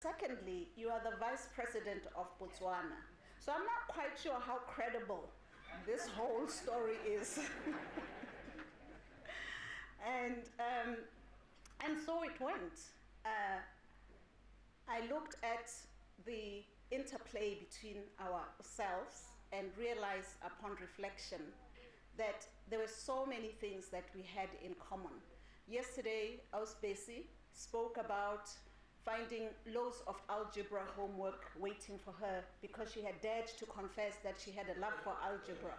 Secondly, you are the Vice President of Botswana. So I'm not quite sure how credible this whole story is. And so it went. I looked at the interplay between ourselves and realized upon reflection that there were so many things that we had in common. Yesterday, Ausbesi spoke about finding loads of algebra homework waiting for her because she had dared to confess that she had a love for algebra.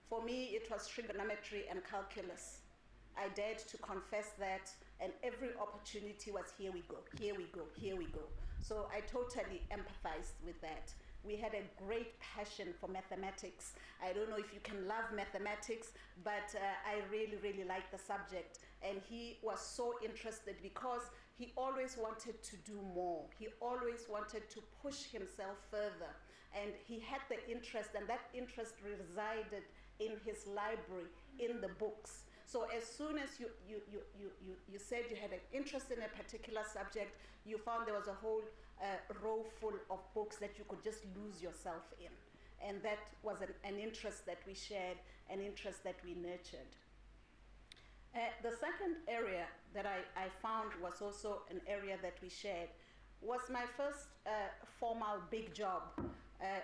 For me, it was trigonometry and calculus. I dared to confess that, and every opportunity was here we go, here we go, here we go. So I totally empathized with that. We had a great passion for mathematics. I don't know if you can love mathematics, but I really, really like the subject. And he was so interested because he always wanted to do more. He always wanted to push himself further. And he had the interest, and that interest resided in his library, in the books. So as soon as you said you had an interest in a particular subject, you found there was a whole row full of books that you could just lose yourself in. And that was an interest that we shared, an interest that we nurtured. The second area that I found was also an area that we shared was my first formal big job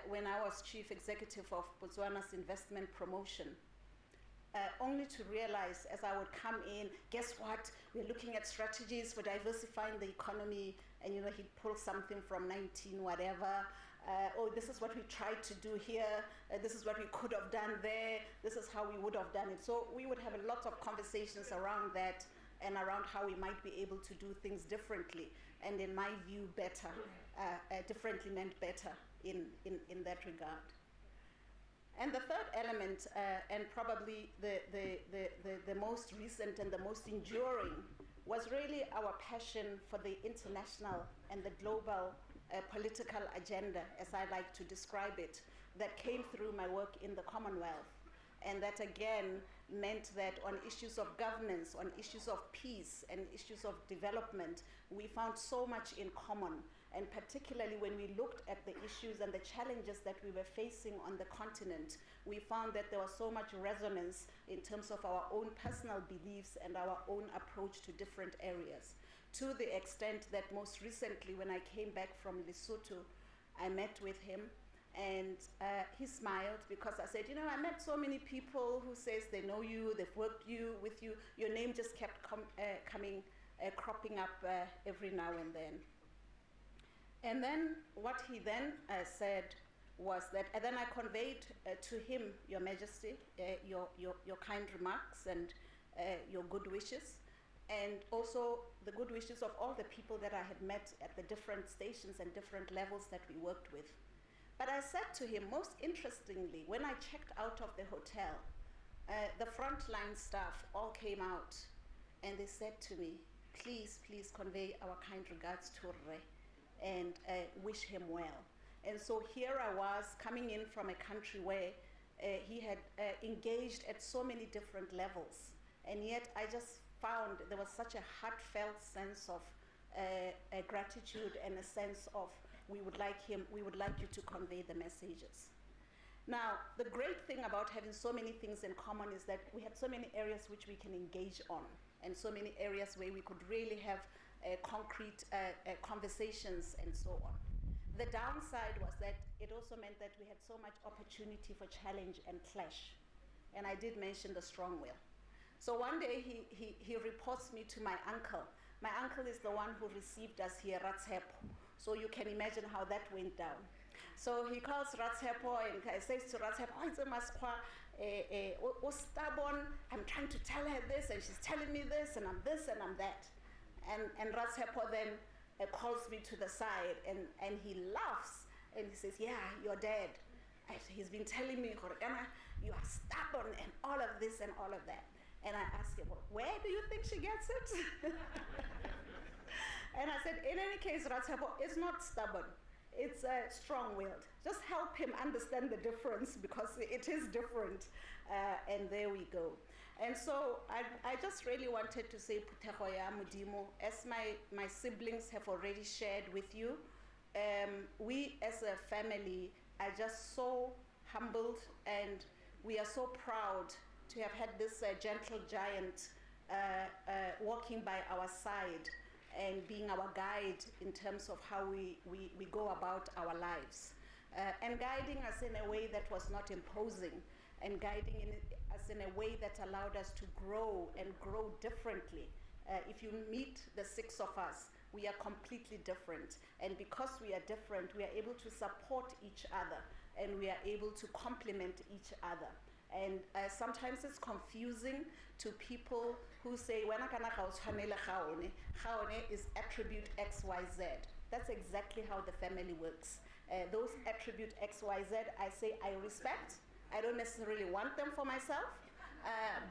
when I was Chief Executive of Botswana's Investment Promotion. Only to realize as I would come in, guess what? We're looking at strategies for diversifying the economy, and he'd pull something from 19 whatever. Oh, this is what we tried to do here. This is what we could have done there. This is how we would have done it. So we would have a lot of conversations around that and around how we might be able to do things differently. And in my view, better. Differently meant better in that regard. And the third element, and probably the most recent and the most enduring, was really our passion for the international and the global political agenda, as I like to describe it, that came through my work in the Commonwealth. And that again meant that on issues of governance, on issues of peace and issues of development, we found so much in common. And particularly when we looked at the issues and the challenges that we were facing on the continent, we found that there was so much resonance in terms of our own personal beliefs and our own approach to different areas. To the extent that most recently when I came back from Lesotho, I met with him. And he smiled because I said, I met so many people who says they know you, they've worked with you. Your name just kept cropping up every now and then. And then what he then said was that, and then I conveyed to him, Your Majesty, your kind remarks and your good wishes, and also the good wishes of all the people that I had met at the different stations and different levels that we worked with. But I said to him, most interestingly, when I checked out of the hotel, the frontline staff all came out and they said to me, please convey our kind regards to Re and wish him well. And so here I was coming in from a country where he had engaged at so many different levels. And yet I just found there was such a heartfelt sense of a gratitude and a sense of we would like you to convey the messages. Now, the great thing about having so many things in common is that we had so many areas which we can engage on, and so many areas where we could really have concrete conversations and so on. The downside was that it also meant that we had so much opportunity for challenge and clash. And I did mention the strong will. So one day he reports me to my uncle. My uncle is the one who received us here, Ratshepo. So you can imagine how that went down. So he calls Ratshepo and says to Ratshepo, oh, stubborn, I'm trying to tell her this and she's telling me this and I'm that. And Ratshepo then calls me to the side and he laughs and he says, yeah, you're dead. He's been telling me, you are stubborn and all of this and all of that. And I asked him, well, where do you think she gets it? And I said, in any case, Ratshepo, it's not stubborn. It's strong-willed. Just help him understand the difference because it is different. And there we go. And so I just really wanted to say, Putehoya Mudimo, as my siblings have already shared with you, we as a family are just so humbled, and we are so proud to have had this gentle giant walking by our side and being our guide in terms of how we go about our lives, and guiding us in a way that was not imposing, and guiding us in a way that allowed us to grow and grow differently. If you meet the six of us, we are completely different, and because we are different, we are able to support each other, and we are able to complement each other. And sometimes it's confusing to people who say, "Wena kana ga o tshwanela gaone." Gaone is attribute XYZ. That's exactly how the family works. Those attribute XYZ, I say I respect. I don't necessarily want them for myself,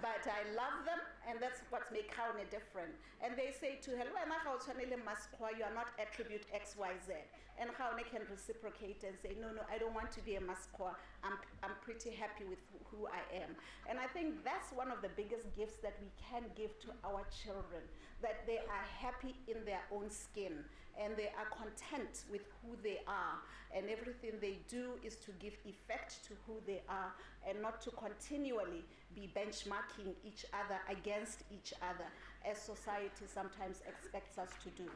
but I love them, and that's what makes Gaone different. And they say to her, "Wena ga o tshwanela Maskwa, you are not attribute XYZ." And Gaone can reciprocate and say, "No, I don't want to be a Maskwa. I'm pretty happy with who I am." And I think that's one of the biggest gifts that we can give to our children, that they are happy in their own skin, and they are content with who they are, and everything they do is to give effect to who they are, and not to continually be benchmarking each other against each other, as society sometimes expects us to do.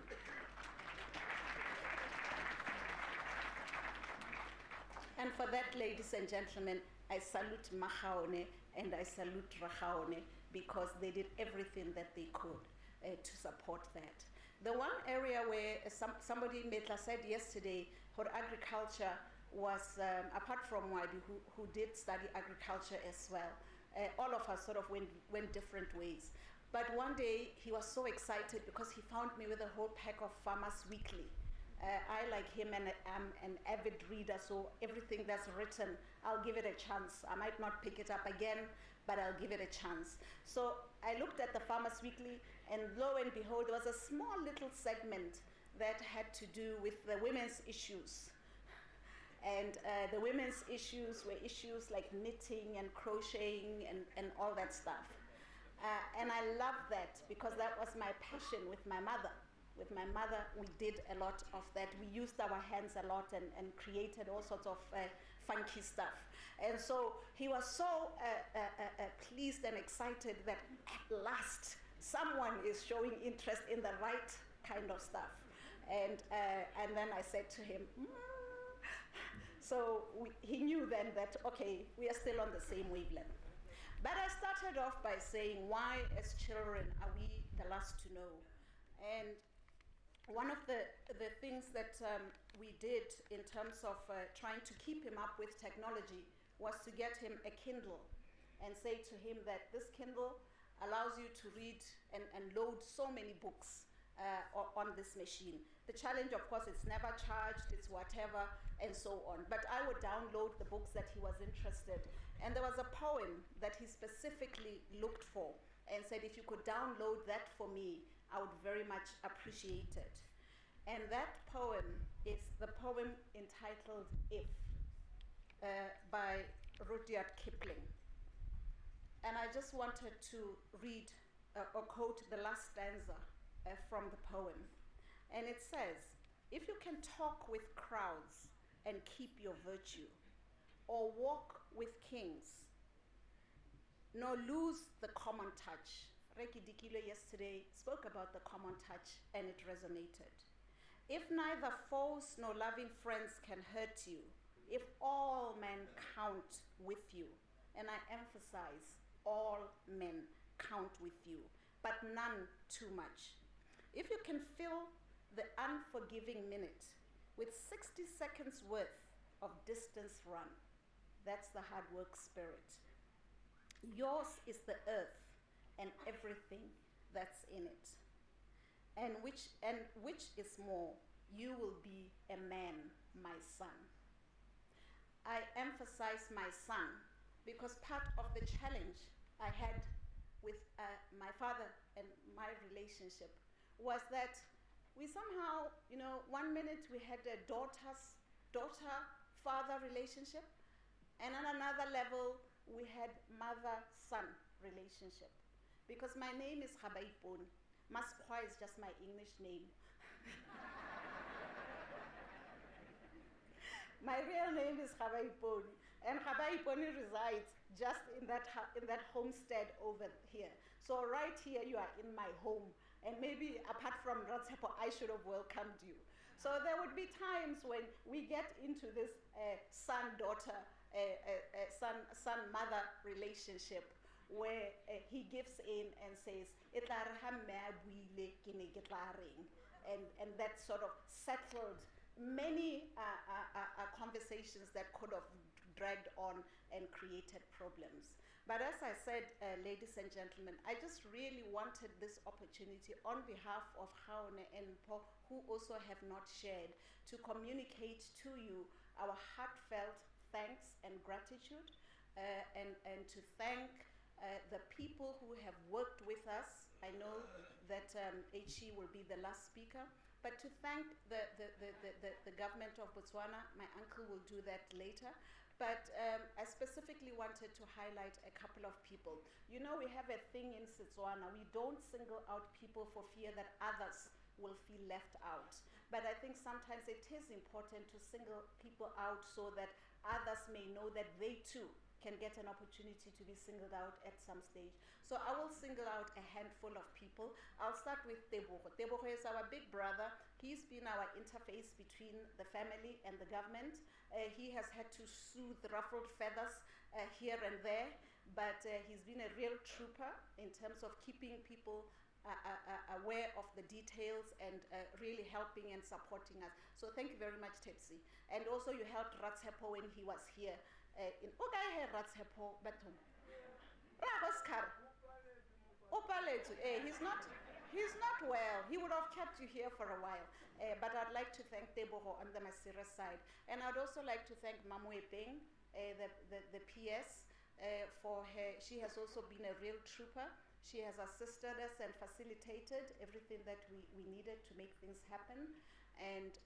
And for that, ladies and gentlemen, I salute Gaone and I salute Gaone, because they did everything that they could to support that. The one area where somebody said yesterday, for agriculture was, apart from Wadi, who did study agriculture as well, all of us sort of went different ways. But one day he was so excited because he found me with a whole pack of Farmers Weekly. I, like him, and am an avid reader, so everything that's written, I'll give it a chance. I might not pick it up again, but I'll give it a chance. So I looked at the Farmers Weekly, and lo and behold, there was a small little segment that had to do with the women's issues. And the women's issues were issues like knitting and crocheting and all that stuff. And I love that, because that was my passion with my mother. With my mother, we did a lot of that. We used our hands a lot and created all sorts of funky stuff. And so he was so pleased and excited that at last someone is showing interest in the right kind of stuff. And then I said to him, so he knew then that, okay, we are still on the same wavelength. But I started off by saying, why as children are we the last to know? And one of the things that we did in terms of trying to keep him up with technology was to get him a Kindle and say to him that this Kindle allows you to read and load so many books on this machine. The challenge, of course, it's never charged, it's whatever, and so on. But I would download the books that he was interested. And there was a poem that he specifically looked for and said, if you could download that for me, I would very much appreciate it. And that poem is the poem entitled If, by Rudyard Kipling. And I just wanted to read or quote the last stanza from the poem. And it says, if you can talk with crowds and keep your virtue, or walk with kings, nor lose the common touch. Reki Dikilo yesterday spoke about the common touch, and it resonated. If neither foes nor loving friends can hurt you, if all men count with you, and I emphasize, all men count with you, but none too much. If you can fill the unforgiving minute with 60 seconds worth of distance run, that's the hard work spirit. Yours is the earth and everything that's in it. And which is more, you will be a man, my son. I emphasize my son because part of the challenge I had with my father and my relationship was that we somehow, one minute we had a daughter-father relationship, and on another level we had mother-son relationship. Because my name is Gabaiponi. Maskwa is just my English name. My real name is Khabaiponi, and Khabaiponi resides just in that homestead over here. So right here, you are in my home, and maybe apart from Ratsepo, I should have welcomed you. So there would be times when we get into this son-daughter, son-mother relationship, where he gives in and says, and that sort of settled many conversations that could have dragged on and created problems. But as I said, ladies and gentlemen, I just really wanted this opportunity on behalf of Haone and Po, who also have not shared, to communicate to you our heartfelt thanks and gratitude, and to thank the people who have worked with us. I know that HE will be the last speaker, but to thank the government of Botswana. My uncle will do that later. But I specifically wanted to highlight a couple of people. You know, we have a thing in Setswana. We don't single out people for fear that others will feel left out. But I think sometimes it is important to single people out so that others may know that they too can get an opportunity to be singled out at some stage. So I will single out a handful of people. I'll start with Tebogo. Tebogo is our big brother. He's been our interface between the family and the government. He has had to soothe ruffled feathers here and there, but he's been a real trooper in terms of keeping people aware of the details and really helping and supporting us. So thank you very much, Tepsi. And also you helped Ratsepo when he was here. In Ratsepo, but Oscar, he's not well. He would have kept you here for a while. But I'd like to thank Tebogo on the Masire side. And I'd also like to thank Mamwe Peng, the PS, for her. She has also been a real trooper. She has assisted us and facilitated everything that we needed to make things happen. And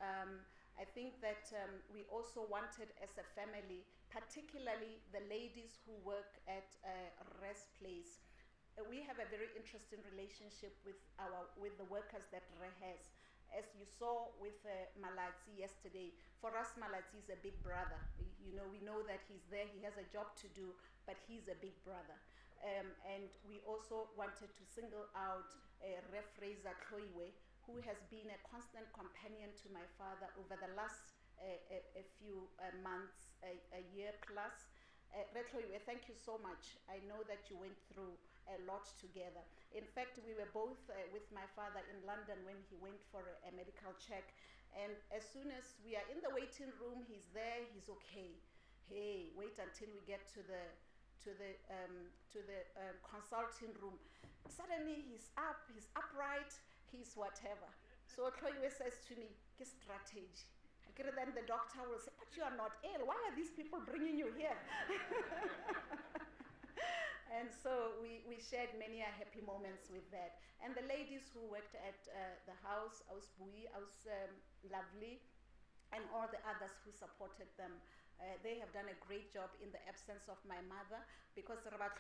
I think that we also wanted as a family, particularly the ladies who work at Rest Place, we have a very interesting relationship with the workers that Re has. As you saw with Malatsi yesterday, for us Malatsi is a big brother. You know, we know that he's there, he has a job to do, but he's a big brother. And we also wanted to single out Ref Fraser Kloiwe, who has been a constant companion to my father over the last a few months, a year plus. Retloiwe, thank you so much. I know that you went through a lot together. In fact, we were both with my father in London when he went for a medical check. And as soon as we are in the waiting room, he's there, he's okay. Hey, wait until we get to the consulting room. Suddenly he's up, he's upright, he's whatever. So Kloiwe says to me, "Get strategy." Then the doctor will say, "But you are not ill. Why are these people bringing you here?" And so we shared many happy moments with that. And the ladies who worked at the house, Ausbui, Aus Lovely, and all the others who supported them, they have done a great job in the absence of my mother, because the brothers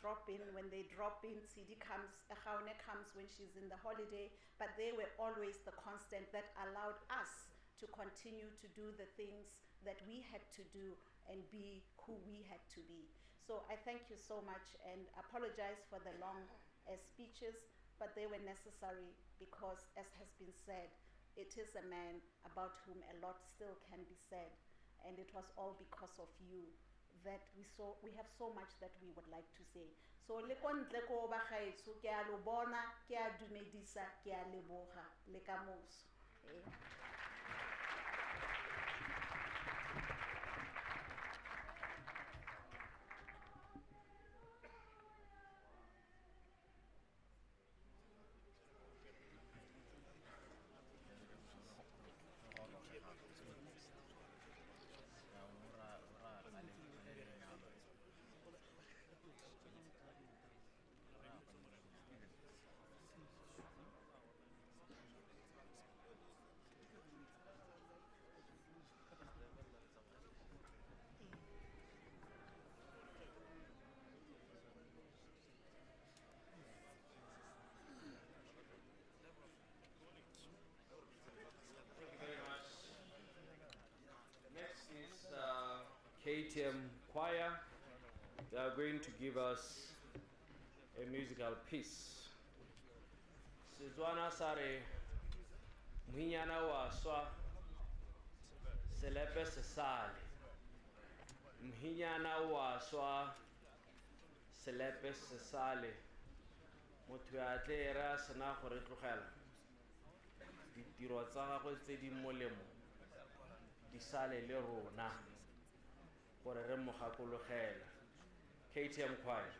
drop in. When they drop in, Khaone comes when she's in the holiday, but they were always the constant that allowed us to continue to do the things that we had to do and be who we had to be. So I thank you so much and apologize for the long speeches, but they were necessary because, as has been said, it is a man about whom a lot still can be said, and it was all because of you that we have so much that we would like to say. So le kontle ko ba gaetso ke a lo bona, ke a dumedisa, ke a leboga le ka moso. KTM Choir. They are going to give us a musical piece. Setswana sa re mohinyana wa swa selepe se sale. Mohinyana wa swa selepe se sale. Motho ya tle ra sena go re tlogela. Ditiro tsa gagwe tse di molemo di sale le rona gore re mo gakologela. KTM Choir.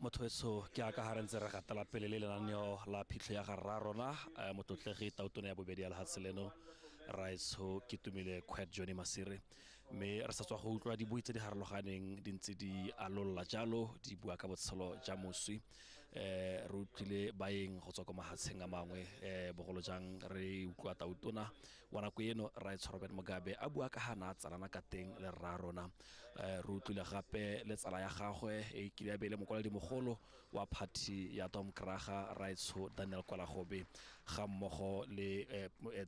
Motho ke a ka ha re ntse re gatela pele le lenaneo la phitlho ya ga rona motlotlegi tautona ya bobedi ya lehatshe leno raitso Ketumile Johnny Masire mme re sa tswa go utlwa dibui tse di harologaneng di ntse di alolla jalo di bua ka botshelo ja moswi re utlwile baeng go tswa ko mahatsheng a mangwe bogolo jang re utlwa tautona wa nako eno raitso Robert Mugabe a bua ka hana tsalana ka teng le rona re utlwile gape le tsala ya gagwe e kile ya bele mokwaledi mogolo wa party ya Tom Kraga raitso Daniel Kwalagobe ga mmogo le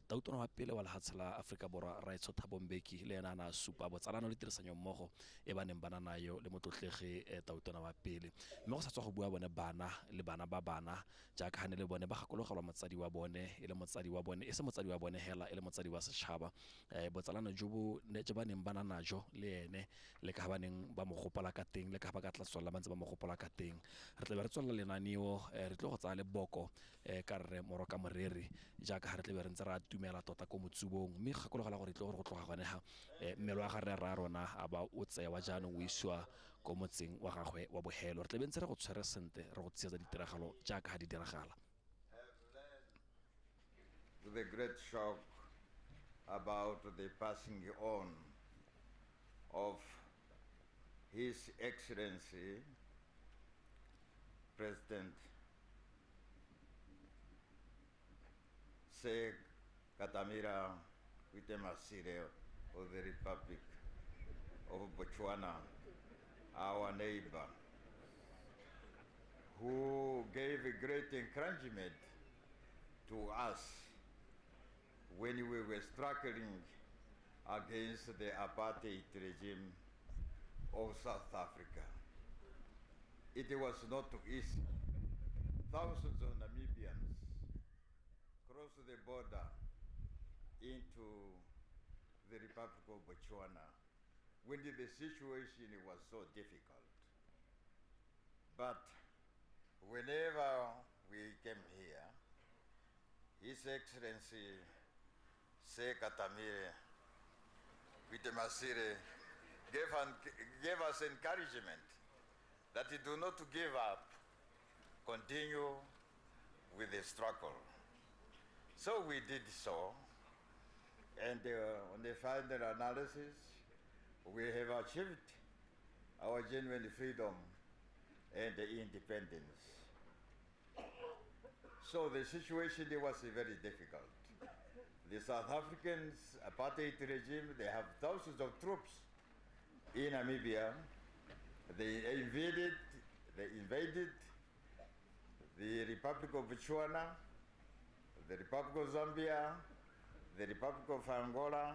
tautona wa pele wa lehatshe la Afrika Borwa raitso Thabo Mbeki le ena na supa botsalano le tirisanyo mmogo e ba neng bana nayo le motlotlegi tautona wa pele mme go sa tswa go bua bone bana le bana ba bana jaaka hane le bone ba gakologelwa motsadi wa bone e le motsadi wa bone e se motsadi wa bone hela e le motsadi wa setšhaba botsalano jo ba neng bana najo le ene le ka ba neng ba mo gopola ka teng le ka ba ka tla tswela ba ntse ba mo gopola ka teng re tla be re tswela lenaneo re tlo go tsaya le boko ka re moroka moreri jaaka ha re tla be re ntse ra tumela tota ko motsubong mme gakologela gore tlo gore go tloga gone ha mmelo wa ga re ra rona a ba o tsewa jaanong o isiwa ko motseng wa gagwe wa bohelo re tla be ntse re go tshwere sente re go tsietsa ditiragalo jaaka ha di diragala. The great shock about the passing on of His Excellency President Sir KETUMILE Masire of the Republic of Botswana, our neighbor, who gave a great encouragement to us when we were struggling against the apartheid regime of South Africa. It was not easy. Thousands of Namibians crossed the border into the Republic of Botswana when the situation was so difficult. But whenever we came here, His Excellency KETUMILE Masire gave us encouragement that we do not give up, continue with the struggle. So we did so, and on the final analysis, we have achieved our genuine freedom and independence. So the situation was very difficult. The South Africans apartheid regime, they have thousands of troops in Namibia. They invaded the Republic of Botswana, the Republic of Zambia, the Republic of Angola.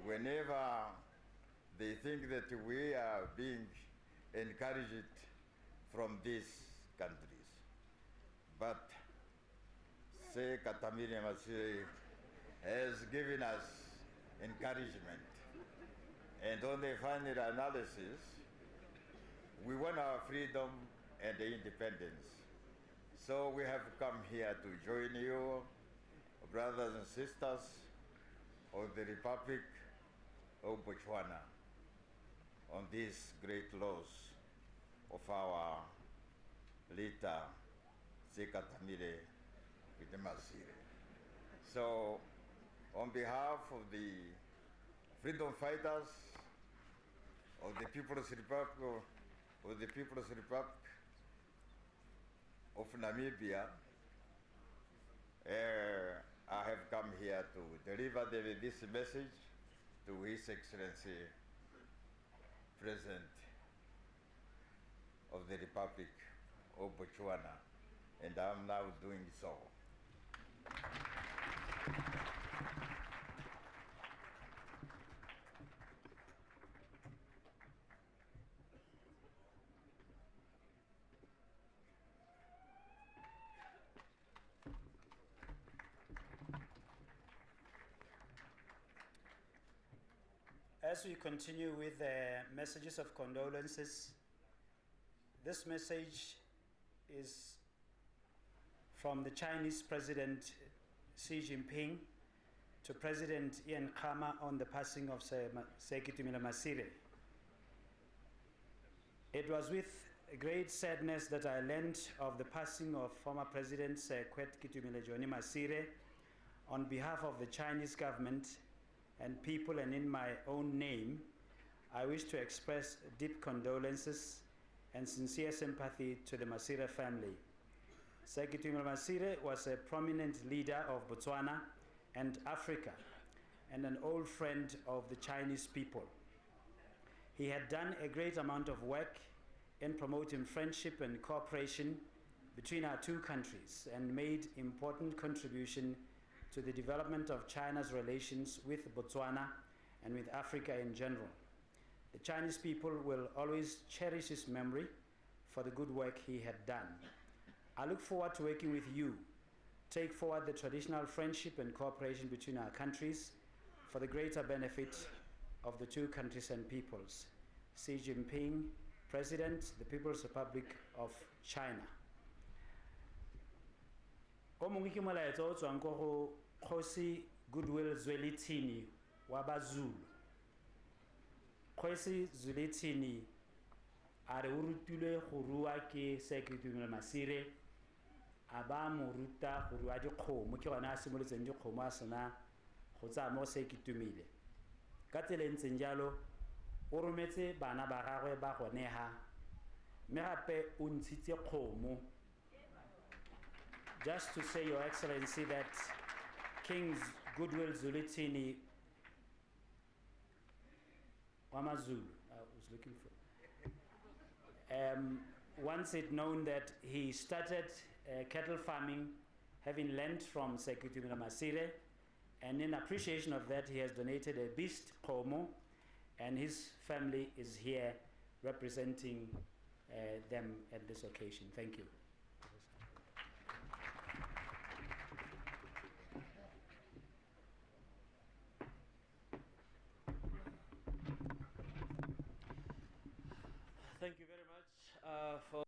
Whenever they think that we are being encouraged from these countries. But KETUMILE Masire has given us encouragement. And on the final analysis, we won our freedom and independence. So we have come here to join you, brothers and sisters of the Republic of Botswana, on this great loss of our leader, KETUMILE Masire. So, on behalf of the freedom fighters of the People's Republic of Namibia, I have come here to deliver this message to His Excellency President of the Republic of Botswana, and I'm now doing so. As we continue with the messages of condolences, this message is from the Chinese President Xi Jinping to President Ian Khama on the passing of KETUMILE Masire. It was with great sadness that I learned of the passing of former President KETUMILE Masire on behalf of the Chinese government and people, and in my own name, I wish to express deep condolences and sincere sympathy to the Masire family. KETUMILE Masire was a prominent leader of Botswana and Africa, and an old friend of the Chinese people. He had done a great amount of work in promoting friendship and cooperation between our two countries, and made important contribution to the development of China's relations with Botswana and with Africa in general. The Chinese people will always cherish his memory for the good work he had done. I look forward to working with you, take forward the traditional friendship and cooperation between our countries for the greater benefit of the two countries and peoples. Xi Jinping, President, the People's Republic of China. O mongwe ke molaetsa o tswang ko go Kgosi Goodwill Zwelithini wa baZulu. Kgosi Zwelithini a re o rutilwe go rua ke KETUMILE Masire, a ba mo ruta go rua dikgomo, ke gona a simolotseng dikgomo a sena go tsaya mo KETUMILE. Ka tsela e ntseng jalo o rometse bana ba gagwe ba go neha, mme gape o ntshitse kgomo. Just to say, Your Excellency, that King Goodwill Zwelithini Wamazulu, I was looking for. Once it known that he started cattle farming, having learned from KETUMILE Masire, and in appreciation of that, he has donated a beast, Komo, and his family is here representing them at this occasion. Thank you. Thank you very much for